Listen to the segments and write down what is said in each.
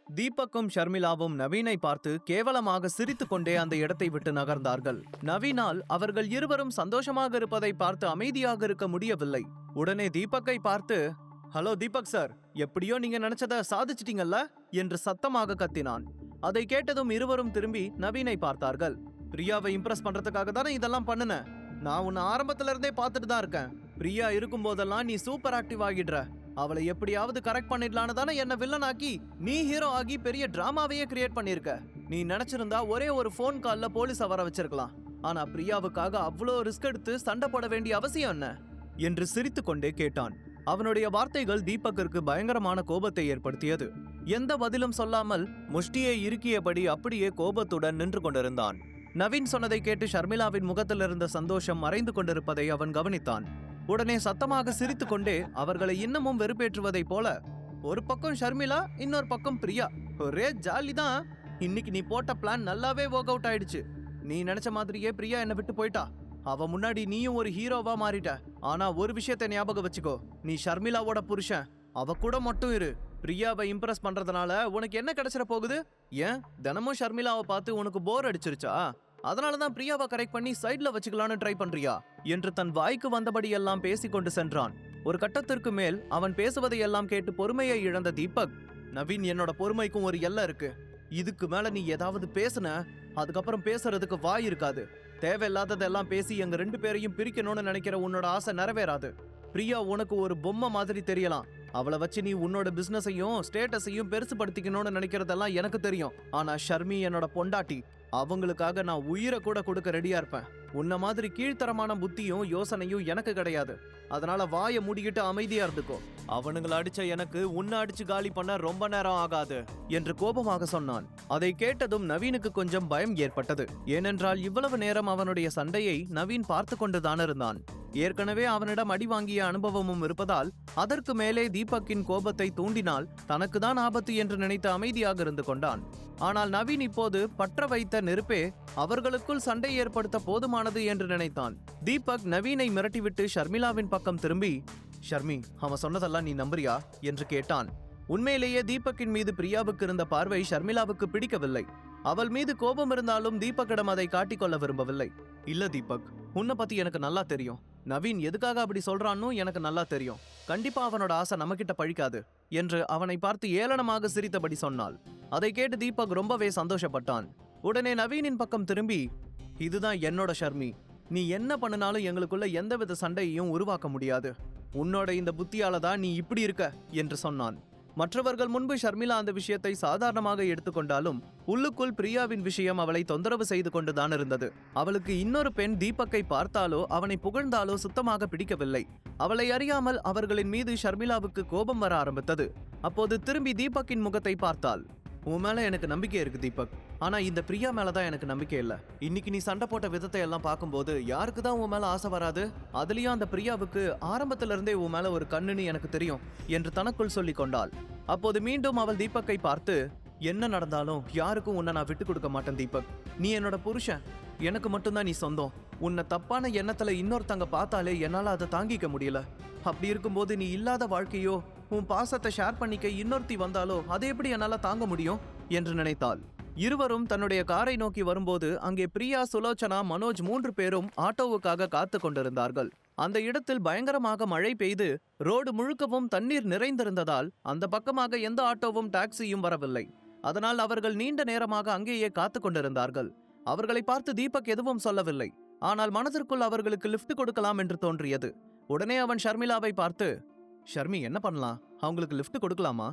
தீபக்கும் ஷர்மிளாவும் நவீனை பார்த்து கேவலமாக சிரித்துக் கொண்டே அந்த இடத்தை விட்டு நகர்ந்தார்கள். நவீனால் அவர்கள் இருவரும் சந்தோஷமாக இருப்பதை பார்த்து அமைதியாக இருக்க முடியவில்லை. உடனே தீபக்கை பார்த்து, ஹலோ தீபக் சார், எப்படியோ நீங்க நினைச்சத சாதிச்சிட்டீங்கல்ல என்று சத்தமாக கத்தினான். அதை கேட்டதும் இருவரும் திரும்பி நவீனை பார்த்தார்கள். பிரியாவை இம்ப்ரெஸ் பண்றதுக்காக தானே இதெல்லாம் பண்ணுன. நான் உன்னை ஆரம்பத்துல இருந்தே பார்த்துட்டு தான் இருக்கேன். பிரியா இருக்கும் போதெல்லாம் நீ சூப்பர் ஆக்டிவ் ஆகிடுற. அவளை எப்படியாவது கரெக்ட் பண்ணிடலான்னு தானே என்ன வில்லன் ஆக்கி நீ ஹீரோ ஆகி பெரிய டிராமாவையே கிரியேட் பண்ணிருக்க. நீ நினைச்சிருந்தா ஒரே ஒரு போன் கால்ல போலீஸ வர வச்சிருக்கலாம். ஆனா பிரியாவுக்காக அவ்வளோ ரிஸ்க் எடுத்து சண்டை போட வேண்டிய அவசியம் என்ன என்று சிரித்து கொண்டே கேட்டான். அவனுடைய வார்த்தைகள் தீபக்கிற்கு பயங்கரமான கோபத்தை ஏற்படுத்தியது. எந்த பதிலும் சொல்லாமல் முஷ்டியை இறுக்கியபடி அப்படியே கோபத்துடன் நின்று கொண்டிருந்தான். நவீன் சொன்னதை கேட்டு ஷர்மிளாவின் முகத்தில் இருந்த சந்தோஷம் மறைந்து கொண்டிருப்பதை அவன் கவனித்தான். உடனே சத்தமாக சிரித்து கொண்டே அவர்களை இன்னமும் வெறுப்பேற்றுவதை போல, ஒரு பக்கம் ஷர்மிளா, இன்னொரு பக்கம் பிரியா, ஒரே ஜாலி தான். இன்னைக்கு நீ போட்ட பிளான் நல்லாவே ஒர்க் அவுட் ஆயிடுச்சு. நீ நினைச்ச மாதிரியே பிரியா என்னை விட்டு போயிட்டா. அவ முன்னாடி நீயும் ஒரு ஹீரோவா மாறிட்ட. ஆனா ஒரு விஷயத்தை ஞாபகம் வச்சுக்கோ, நீ ஷர்மிளாவோட புருஷன். அவ கூட மட்டும் இரு. பிரியாவை இம்ப்ரெஸ் பண்றதுனால உனக்கு என்ன கிடைச்சிட போகுது? ஏன் தினமும் ஷர்மிளாவை பார்த்து உனக்கு போர் அடிச்சிருச்சா? அதனாலதான் பிரியாவை கரெக்ட் பண்ணி சைட்ல வச்சுக்கலான்னு ட்ரை பண்றியா என்று தன் வாய்க்கு வந்தபடி எல்லாம் பேசிக்கொண்டு சென்றான். ஒரு கட்டத்திற்கு மேல் அவன் பேசுவதை எல்லாம் கேட்டு பொறுமையை இழந்த தீபக், நவீன், என்னோட பொறுமைக்கும் ஒரு எல்லை இருக்கு. இதுக்கு மேல நீ ஏதாவது பேசுன, அதுக்கப்புறம் பேசுறதுக்கு வாய் இருக்காது. தேவையில்லாததெல்லாம் பேசி எங்க 2 பேரையும் பிரிக்கணும்னு நினைக்கிற உன்னோட ஆசை நிறைவேறாது. பிரியா உனக்கு ஒரு பொம்மை மாதிரி தெரியலாம். அவளை வச்சு நீ உன்னோட பிசினஸையும் ஸ்டேட்டஸையும் பெருசுபடுத்திக்கணும்னு நினைக்கிறதெல்லாம் எனக்கு தெரியும். ஆனா ஷர்மி என்னோட பொண்டாட்டி. அவங்களுக்காக நான் உயிரை கூட கொடுக்க ரெடியா இருப்பேன். உன்ன மாதிரி கீழ்த்தரமான புத்தியும் யோசனையும் எனக்கு கிடையாது. அதனால வாயை மூடிக்கிட்டு அமைதியா இருந்துக்கோ. அவனுங்களை அடிச்ச எனக்கு உன்னை அடிச்சு காலி பண்ண ரொம்ப நேரம் ஆகாது என்று கோபமாக சொன்னான். அதை கேட்டதும் நவீனுக்கு கொஞ்சம் பயம் ஏற்பட்டது. ஏனென்றால் இவ்வளவு நேரம் அவனுடைய சண்டையை நவீன் பார்த்து கொண்டுதான் இருந்தான். ஏற்கனவே அவனிடம் அடி வாங்கிய அனுபவமும் இருப்பதால் அதற்கு மேலே தீபக்கின் கோபத்தை தூண்டினால் தனக்குதான் ஆபத்து என்று நினைத்து அமைதியாக இருந்து கொண்டான். ஆனால் நவீன் இப்போது பற்ற வைத்த நெருப்பே அவர்களுக்குள் சண்டை ஏற்படுத்த போதுமானது என்று நினைத்தான். தீபக் நவீனை மிரட்டிவிட்டு ஷர்மிளாவின் பக்கம் திரும்பி, ஷர்மி, அவன் சொன்னதெல்லாம் நீ நம்புறியா என்று கேட்டான். உண்மையிலேயே தீபக்கின் மீது பிரியாவுக்கு இருந்த பார்வை ஷர்மிளாவுக்கு பிடிக்கவில்லை. அவள் மீது கோபம் இருந்தாலும் தீபக்கிடம் அதை காட்டிக்கொள்ள விரும்பவில்லை. இல்ல தீபக், உன்னை பத்தி எனக்கு நல்லா தெரியும். நவீன் எதுக்காக அப்படி சொல்றான்னு எனக்கு நல்லா தெரியும். கண்டிப்பா அவனோட ஆசை நம்மகிட்ட பழிக்காது என்று அவனை பார்த்து ஏளனமாக சிரித்தபடி சொன்னாள். அதை கேட்டு தீபக் ரொம்பவே சந்தோஷப்பட்டான். உடனே நவீனின் பக்கம் திரும்பி, இதுதான் என்னோட ஷர்மி. நீ என்ன பண்ணினாலும் எங்களுக்குள்ள எந்தவித சண்டையையும் உருவாக்க முடியாது. உன்னோட இந்த புத்தியால தான் நீ இப்படி இருக்க என்று சொன்னான். மற்றவர்கள் முன்பு ஷர்மிளா அந்த விஷயத்தை சாதாரணமாக எடுத்துக்கொண்டாலும் உள்ளுக்குள் பிரியாவின் விஷயம் அவளை தொந்தரவு செய்து கொண்டுதான் இருந்தது. அவளுக்கு இன்னொரு பெண் தீபக்கை பார்த்தாலோ அவனை புகழ்ந்தாலோ சுத்தமாக பிடிக்கவில்லை. அவளை அறியாமல் அவர்களின் மீது ஷர்மிளாவுக்கு கோபம் வர ஆரம்பித்தது. அப்போது திரும்பி தீபக்கின் முகத்தை பார்த்தாள். உன் மேல எனக்கு நம்பிக்கை இருக்கு தீபக், ஆனா இந்த பிரியா மேலதான் எனக்கு நம்பிக்கை இல்ல. இன்னைக்கு நீ சண்டை போட்ட விதத்தை எல்லாம் பார்க்கும்போது யாருக்கு தான் உன் மேல ஆசை வராது? அதுலயும் அந்த பிரியாவுக்கு ஆரம்பத்துல இருந்தே உன் மேல ஒரு கண்ணுன்னு எனக்கு தெரியும் என்று தனக்குள் சொல்லி கொண்டாள். அப்போது மீண்டும் அவள் தீபக்கை பார்த்து, என்ன நடந்தாலும் யாருக்கும் உன்னை நான் விட்டு கொடுக்க மாட்டேன் தீபக். நீ என்னோட புருஷன், எனக்கு மட்டும்தான் நீ சொந்தம். உன்னை தப்பான எண்ணத்துல இன்னொருத்தங்க பார்த்தாலே என்னால அதை தாங்கிக்க முடியல. அப்படி இருக்கும்போது நீ இல்லாத வாழ்க்கையோ உன் பாசத்தை ஷேர் பண்ணிக்க இன்னொருத்தி வந்தாலோ அதை எப்படி என்னால தாங்க முடியும் என்று நினைத்தாள். இருவரும் தன்னுடைய காரை நோக்கி வரும்போது அங்கே பிரியா, சுலோச்சனா, மனோஜ் 3 பேரும் ஆட்டோவுக்காக காத்து கொண்டிருந்தார்கள். அந்த இடத்தில் பயங்கரமாக மழை பெய்து ரோடு முழுக்கவும் தண்ணீர் நிறைந்திருந்ததால் அந்த பக்கமாக எந்த ஆட்டோவும் டாக்ஸியும் வரவில்லை. அதனால் அவர்கள் நீண்ட நேரமாக அங்கேயே காத்து கொண்டிருந்தார்கள். அவர்களை பார்த்து தீபக் எதுவும் சொல்லவில்லை. ஆனால் மனதிற்குள் அவர்களுக்கு லிஃப்ட் கொடுக்கலாம் என்று தோன்றியது. உடனே அவன் ஷர்மிளாவை பார்த்து, ஷர்மி, என்ன பண்ணலாம்? அவங்களுக்கு லிஃப்ட் கொடுக்கலாமா?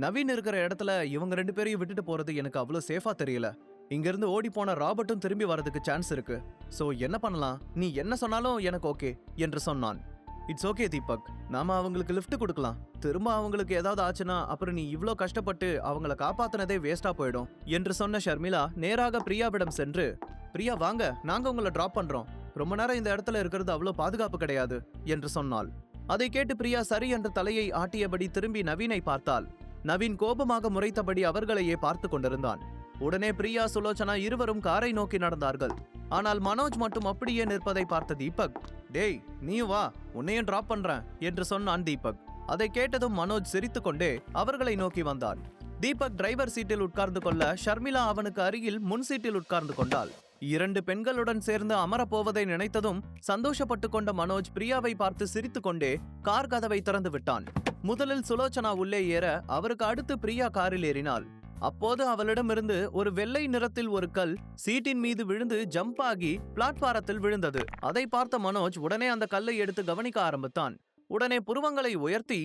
நவீன் இருக்கிற இடத்துல இவங்க 2 பேரையும் விட்டுட்டு போறது எனக்கு அவ்வளோ சேஃபா தெரியல. இங்கிருந்து ஓடி போன ராபர்ட்டும் திரும்பி வரதுக்கு சான்ஸ் இருக்கு. சோ என்ன பண்ணலாம்? நீ என்ன சொன்னாலும் எனக்கு ஓகே என்று சொன்னான். இட்ஸ் ஓகே தீபக், நாம அவங்களுக்கு லிஃப்ட் கொடுக்கலாம். திரும்ப அவங்களுக்கு ஏதாவது ஆச்சுன்னா அப்புறம் நீ இவ்ளோ கஷ்டப்பட்டு அவங்கள காப்பாத்தினதே வேஸ்டா போயிடும் என்று சொன்ன ஷர்மிளா நேராக பிரியாவிடம் சென்று, பிரியா வாங்க, நாங்க உங்களை டிராப் பண்றோம். ரொம்ப நேரம் இந்த இடத்துல இருக்கிறது அவ்வளோ பாதுகாப்பு கிடையாது என்று சொன்னாள். அதை கேட்டு பிரியா சரி என்று தலையை ஆட்டியபடி திரும்பி நவீனை பார்த்தாள். நவீன் கோபமாக முறைத்தபடி அவர்களையே பார்த்து கொண்டிருந்தான். உடனே பிரியா, சுலோச்சனா இருவரும் காரை நோக்கி நடந்தார்கள். ஆனால் மனோஜ் மட்டும் அப்படியே நிற்பதை பார்த்த தீபக், டேய் நீ வா, உன்னையும் டிராப் பண்றேன் என்று சொன்னான் தீபக். அதை கேட்டதும் மனோஜ் சிரித்துக்கொண்டே அவர்களை நோக்கி வந்தான். தீபக் டிரைவர் சீட்டில் உட்கார்ந்து கொள்ள ஷர்மிளா அவனுக்கு அருகில் முன் சீட்டில் உட்கார்ந்து கொண்டாள். 2 பெண்களுடன் சேர்ந்து அமரப்போவதை நினைத்ததும் சந்தோஷப்பட்டு கொண்ட மனோஜ் பிரியாவை பார்த்து சிரித்துக் கொண்டே கார் கதவை திறந்து விட்டான். முதலில் சுலோச்சனா உள்ளே ஏற அவருக்கு அடுத்து பிரியா காரில் ஏறினாள். அப்போது அவளிடமிருந்து ஒரு வெள்ளை நிறத்தில் ஒரு கல் சீட்டின் மீது விழுந்து ஜம்ப் ஆகி பிளாட்பாரத்தில் விழுந்தது. அதை பார்த்த மனோஜ் உடனே அந்த கல்லை எடுத்து கவனிக்க ஆரம்பித்தான். உடனே புருவங்களை உயர்த்தி,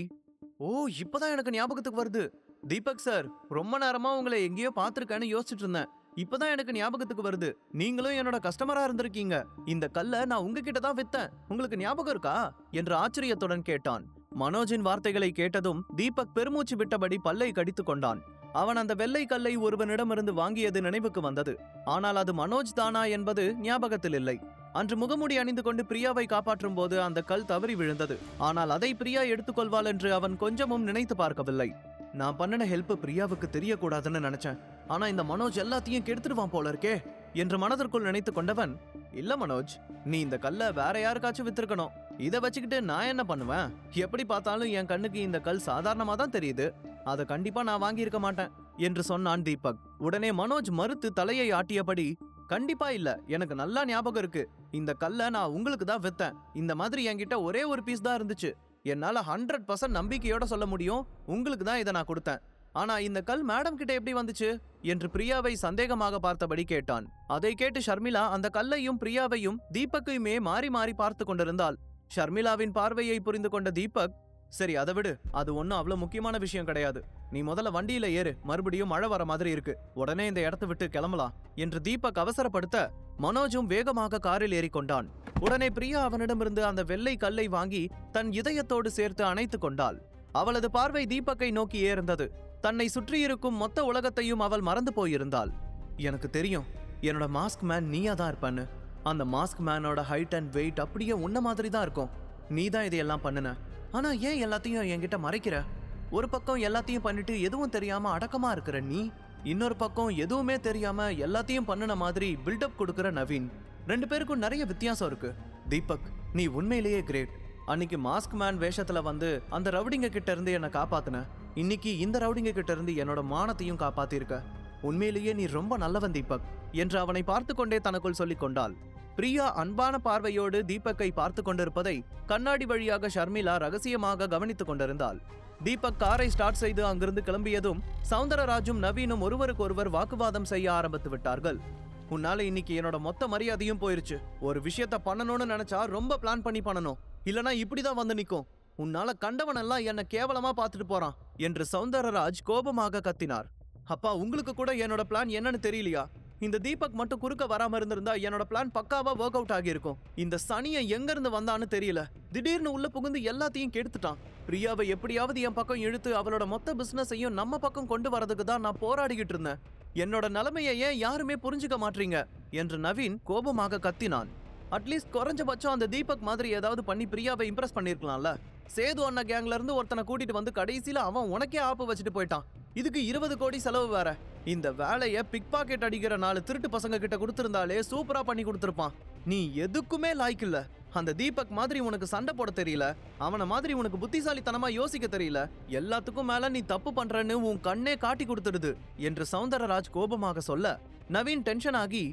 ஓ, இப்பதான் எனக்கு ஞாபகத்துக்கு வருது. தீபக் சார், ரொம்ப நேரமா உங்களை எங்கேயோ பார்த்திருக்கேன்னு யோசிச்சுட்டு இருந்தேன். இப்பதான் எனக்கு ஞாபகத்துக்கு வருது. நீங்களும் என்னோட கஸ்டமரா இருந்திருக்கீங்க. இந்த கல்லை நான் உங்ககிட்ட தான் வித்தேன். உங்களுக்கு ஞாபகம் இருக்கா என்று ஆச்சரியத்துடன் கேட்டான். மனோஜின் வார்த்தைகளை கேட்டதும் தீபக் பெருமூச்சு விட்டபடி பல்லை கடித்து கொண்டான். அவன் அந்த வெள்ளை கல்லை ஒருவனிடமிருந்து வாங்கியது நினைவுக்கு வந்தது. ஆனால் அது மனோஜ் தானா என்பது ஞாபகத்தில் இல்லை. அன்று முகமூடி அணிந்து கொண்டு பிரியாவை காப்பாற்றும் போது அந்த கல் தவறி விழுந்தது. ஆனால் அதை பிரியா எடுத்துக்கொள்வாள் என்று அவன் கொஞ்சமும் நினைத்து பார்க்கவில்லை. நான் பண்ணின ஹெல்ப் பிரியாவுக்கு தெரியக்கூடாதுன்னு நினைச்சேன். ஆனா இந்த மனோஜ் எல்லாத்தையும் கெடுத்துடுவான் போல இருக்கே என்று மனதிற்குள் நினைத்து கொண்டவன், இல்ல மனோஜ், நீ இந்த கல்லை வேற யாருக்காச்சும் வித்திருக்கணும். இதை வச்சுக்கிட்டு நான் என்ன பண்ணுவேன்? எப்படி பார்த்தாலும் என் கண்ணுக்கு இந்த கல் சாதாரணமா தான் தெரியுது. அதை கண்டிப்பா நான் வாங்கியிருக்க மாட்டேன் என்று சொன்னான் தீபக். உடனே மனோஜ் மறுத்து தலையை ஆட்டியபடி, கண்டிப்பா இல்ல, எனக்கு நல்லா ஞாபகம் இருக்கு. இந்த கல்லை நான் உங்களுக்கு தான் வித்தேன். இந்த மாதிரி என்கிட்ட ஒரே ஒரு பீஸ் தான் இருந்துச்சு. என்னால 100% நம்பிக்கையோட சொல்ல முடியும், உங்களுக்கு தான் இதை நான் கொடுத்தேன். ஆனா இந்த கல் மேடம் கிட்ட எப்படி வந்துச்சு என்று பிரியாவை சந்தேகமாக பார்த்தபடி கேட்டான். அதை கேட்டு ஷர்மிளா அந்த கல்லையும் பிரியாவையும் தீபக்கையுமே மாறி மாறி பார்த்து கொண்டிருந்தாள். ஷர்மிளாவின் பார்வையை புரிந்து கொண்ட தீபக், சரி அதை விடு, அது ஒன்னும் அவ்வளவு முக்கியமான விஷயம் கிடையாது. நீ முதல்ல வண்டியில ஏறு, மறுபடியும் மழை வர மாதிரி இருக்கு. உடனே இந்த இடத்தை விட்டு கிளம்பலாம் என்று தீபக் அவசரப்படுத்த மனோஜும் வேகமாக காரில் ஏறிக்கொண்டான். உடனே பிரியா அவனிடமிருந்து அந்த வெள்ளை கல்லை வாங்கி தன் இதயத்தோடு சேர்த்து அணைத்து கொண்டாள். அவளது பார்வை தீபக்கை நோக்கி ஏர்ந்தது. தன்னை சுற்றியிருக்கும் மொத்த உலகத்தையும் அவள் மறந்து போயிருந்தாள். எனக்கு தெரியும், என்னோட மாஸ்க் மேன் நீயா தான் இருப்பான்னு. அந்த மாஸ்க் மேனோட ஹைட் அண்ட் வெயிட் அப்படியே உன்ன மாதிரி தான் இருக்கும். நீ தான் இதையெல்லாம் பண்ணுன. ஆனா ஏன் எல்லாத்தையும் என்கிட்ட மறைக்கிற? ஒரு பக்கம் எல்லாத்தையும் பண்ணிட்டு எதுவும் தெரியாம அடக்கமா இருக்கிற நீ, இன்னொரு பக்கம் எதுவுமே தெரியாம எல்லாத்தையும் பண்ணுன மாதிரி பில்டப் கொடுக்கிற நவீன். 2 பேருக்கும் நிறைய வித்தியாசம் இருக்கு. தீபக், நீ உண்மையிலேயே கிரேட். அன்னைக்கு மாஸ்க் மேன் வேஷத்துல வந்து அந்த ரவுடிங்க கிட்ட இருந்து என்னை காப்பாத்துன. இன்னைக்கு இந்த ரவுடிங்க கிட்ட இருந்து என்னோட மானத்தையும் காப்பாத்திருக்க. உண்மையிலேயே நீ ரொம்ப நல்லவன் தீபக் என்று அவனை பார்த்து கொண்டே தனக்குள் சொல்லிக் கொண்டாள். பிரியா அன்பான பார்வையோடு தீபக்கை பார்த்து கொண்டிருப்பதை கண்ணாடி வழியாக ஷர்மிளா ரகசியமாக கவனித்துக் கொண்டிருந்தாள். தீபக் காரை ஸ்டார்ட் செய்து அங்கிருந்து கிளம்பியதும் சௌந்தரராஜும் நவீனும் ஒருவருக்கொருவர் வாக்குவாதம் செய்ய ஆரம்பித்து விட்டார்கள். உன்னால இன்னைக்கு என்னோட மொத்த மரியாதையும் போயிருச்சு. ஒரு விஷயத்த பண்ணணும்னு நினைச்சா ரொம்ப பிளான் பண்ணி பண்ணணும், இல்லனா இப்படிதான் வந்து நிக்கும். உன்னால கண்டவனெல்லாம் என்ன கேவலமா பார்த்துட்டு போறான் என்று சௌந்தரராஜ் கோபமாக கத்தினார். அப்பா, உங்களுக்கு கூட என்னோட பிளான் என்னன்னு தெரியலையா? இந்த தீபக் மட்டும் குறுக்க வராம இருந்திருந்தா என்னோட பிளான் பக்காவா ஒர்க் அவுட் ஆகியிருக்கும். இந்த சனியை எங்க இருந்து வந்தான்னு தெரியல. திடீர்னு உள்ள புகுந்து எல்லாத்தையும் கெடுத்துட்டான். பிரியாவை எப்படியாவது என் பக்கம் இழுத்து அவளோட மொத்த பிசினஸையும் நம்ம பக்கம் கொண்டு வரதுக்கு தான் நான் போராடிக்கிட்டு இருந்தேன். என்னோட நிலைமையை ஏன் யாருமே புரிஞ்சுக்க மாட்டீங்க என்று நவீன் கோபமாக கத்தினான். அட்லீஸ்ட் குறைஞ்சபட்சம் அந்த தீபக் மாதிரி ஏதாவது பண்ணி பிரியாவை இம்ப்ரெஸ் பண்ணிருக்கலாம்ல. சேது அண்ணா கேங்ல இருந்து ஒருத்தனை கூட்டிட்டு வந்து கடைசியில அவன் உனக்கே ஆப்பு வச்சுட்டு போயிட்டான். இதுக்கு 20 கோடி செலவு வேற. இந்த வேலைய பிக் பாக்கெட் அடிக்கிற 4 திருட்டு பசங்க கிட்ட கொடுத்திருந்தாலே சூப்பரா பண்ணி கொடுத்திருப்பான். நீ எதுக்குமே லாய்க்கு இல்ல. அந்த தீபக் மாதிரி உனக்கு சண்டை போட தெரியல, அவன மாதிரி உனக்கு புத்திசாலித்தனமா யோசிக்க தெரியல. எல்லாத்துக்கும் மேல நீ தப்பு பண்றன்னு உன் கண்ணே காட்டி கொடுத்துடுது என்று சௌந்தரராஜ் கோபமாக சொல்ல நவீன் டென்ஷன் ஆகி,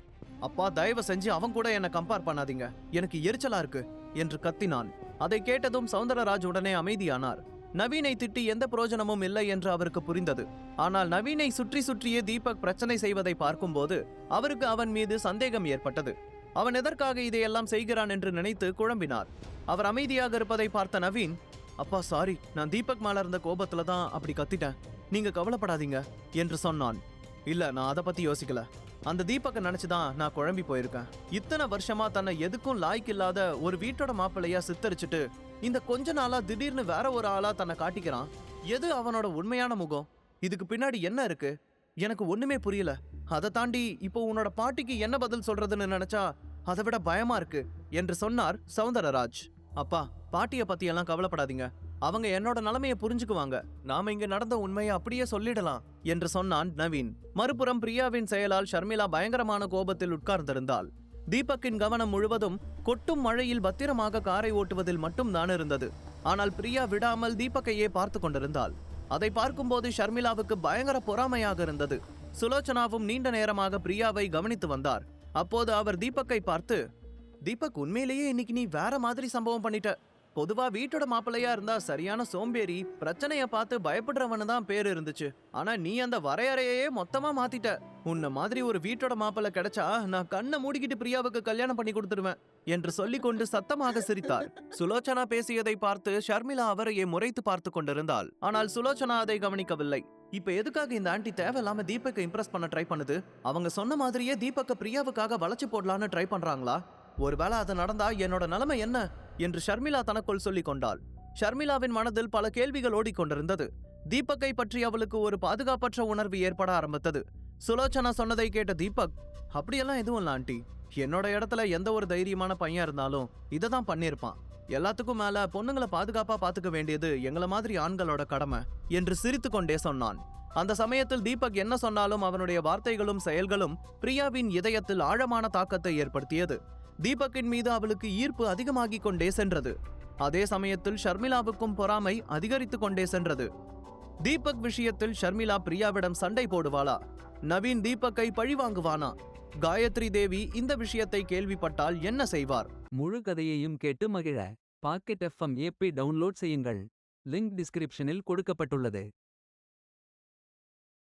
அப்பா தயவு செஞ்சு அவன் கூட என்ன கம்பேர் பண்ணாதீங்க, எனக்கு எரிச்சலா இருக்கு என்று கத்தினான். அதை கேட்டதும் சௌந்தரராஜ் உடனே அமைதியானார். நவீனை திட்டி எந்த பிரயோஜனமும் இல்லை என்று அவருக்கு புரிந்தது. ஆனால் நவீனை சுற்றி சுற்றியே தீபக் பிரச்சனை செய்வதை பார்க்கும்போது அவருக்கு அவன் மீது சந்தேகம் ஏற்பட்டது. அவன் எதற்காக இதையெல்லாம் செய்கிறான் என்று நினைத்து குழம்பினார். அவர் அமைதியாக இருப்பதை பார்த்த நவீன், அப்பா சாரி, நான் தீபக் மேல இருந்த கோபத்துல தான் அப்படி கத்திட்டேன், நீங்க கவலைப்படாதீங்க என்று சொன்னான். இல்ல, நான் அதை பத்தி யோசிக்கல. அந்த தீபக்கை நினைச்சுதான் நான் குழம்பி போயிருக்கேன். இத்தனை வருஷமா தன்னை எதுக்கும் லாய்க்கு இல்லாத ஒரு வீட்டோட மாப்பிள்ளையா சித்தரிச்சுட்டு இந்த கொஞ்ச நாளா திடீர்னு வேற ஒரு ஆளா தன்னை காட்டிக்கிறான். எது அவனோட உண்மையான முகம்? இதுக்கு பின்னாடி என்ன இருக்கு? எனக்கு ஒண்ணுமே புரியல. அதை தாண்டி இப்போ உன்னோட பாட்டிக்கு என்ன பதில் சொல்றதுன்னு நினைச்சா அதை விட பயமா இருக்கு என்று சொன்னார் சௌந்தரராஜ். அப்பா, பாட்டிய பத்தி எல்லாம் கவலைப்படாதீங்க, அவங்க என்னோட நிலைமையை புரிஞ்சுக்குவாங்க. நாம இங்க நடந்த உண்மையை அப்படியே சொல்லிடலாம் என்று சொன்னான் நவீன். மறுபுறம் பிரியாவின் செயலால் ஷர்மிளா பயங்கரமான கோபத்தில் உட்கார்ந்திருந்தாள். தீபக்கின் கவனம் முழுவதும் கொட்டும் மழையில் பத்திரமாக காரை ஓட்டுவதில் மட்டும் தான் இருந்தது. ஆனால் பிரியா விடாமல் தீபக்கையே பார்த்து கொண்டிருந்தாள். அதை பார்க்கும்போது ஷர்மிளாவுக்கு பயங்கர பொறாமையாக இருந்தது. சுலோச்சனாவும் நீண்ட நேரமாக பிரியாவை கவனித்து வந்தார். அப்போது அவர் தீபக்கை பார்த்து, தீபக், உண்மையிலேயே இன்னைக்கு நீ வேற மாதிரி சம்பவம் பண்ணிட்ட. பொதுவா வீட்டோட மாப்பிள்ளையா இருந்தா சரியான சோம்பேறி, பிரச்சனைய பார்த்து பயப்படுறவனு தான் பேர் இருந்துச்சு. ஆனா நீ அந்த வரையறையே மொத்தமா மாத்திட்ட. உன்ன மாதிரி ஒரு வீட்டோட மாப்பிள்ளை கிடைச்சா நான் கண்ணை மூடிக்கிட்டு பிரியாவுக்கு கல்யாணம் பண்ணி கொடுத்துருவேன் என்று சொல்லிக்கொண்டு சத்தமாக சிரித்தார். சுலோச்சனா பேசியதை பார்த்து ஷர்மிளா அவரையே முறைத்து பார்த்து கொண்டிருந்தாள். ஆனால் சுலோச்சனா அதை கவனிக்கவில்லை. இப்ப எதுக்காக இந்த ஆண்டி தேவையில்லாம தீபக்கை இம்ப்ரெஸ் பண்ண ட்ரை பண்ணுது? அவங்க சொன்ன மாதிரியே தீபக்க பிரியாவுக்காக வளைச்சு போடலான்னு ட்ரை பண்றாங்களா? ஒருவேளை அது நடந்தா என்னோட நிலைமை என்ன என்று ஷர்மிளா தனக்குள் சொல்லிக் கொண்டாள். ஷர்மிளாவின் மனதில் பல கேள்விகள் ஓடிக்கொண்டிருந்தது. தீபக்கை பற்றி அவளுக்கு ஒரு பாதுகாப்பற்ற உணர்வு ஏற்பட ஆரம்பித்தது. சுலோச்சனா சொன்னதை கேட்ட தீபக், அப்படியெல்லாம் எதுவும் இல்ல ஆண்டி. என்னோட இடத்துல எந்த ஒரு தைரியமான பையன் இருந்தாலும் இதை தான் பண்ணியிருப்பான். எல்லாத்துக்கும் மேல பொண்ணுங்களை பாதுகாப்பா பாத்துக்க வேண்டியது எங்களை மாதிரி ஆண்களோட கடமை என்று சிரித்து கொண்டே சொன்னான். அந்த சமயத்தில் தீபக் என்ன சொன்னாலும் அவனுடைய வார்த்தைகளும் செயல்களும் பிரியாவின் இதயத்தில் ஆழமான தாக்கத்தை ஏற்படுத்தியது. தீபக்கின் மீது அவளுக்கு ஈர்ப்பு அதிகமாகிக் கொண்டே சென்றது. அதே சமயத்தில் ஷர்மிளாவுக்கும் பொறாமை அதிகரித்துக் கொண்டே சென்றது. தீபக் விஷயத்தில் ஷர்மிளா பிரியாவிடம் சண்டை போடுவாளா? நவீன் தீபக்கை பழிவாங்குவானா? காயத்ரி தேவி இந்த விஷயத்தை கேள்விப்பட்டால் என்ன செய்வார்? முழு கதையையும் கேட்டு மகிழ பாக்கெட் FM ஏபி டவுன்லோட் செய்யுங்கள். லிங்க் டிஸ்கிரிப்ஷனில் கொடுக்கப்பட்டுள்ளது.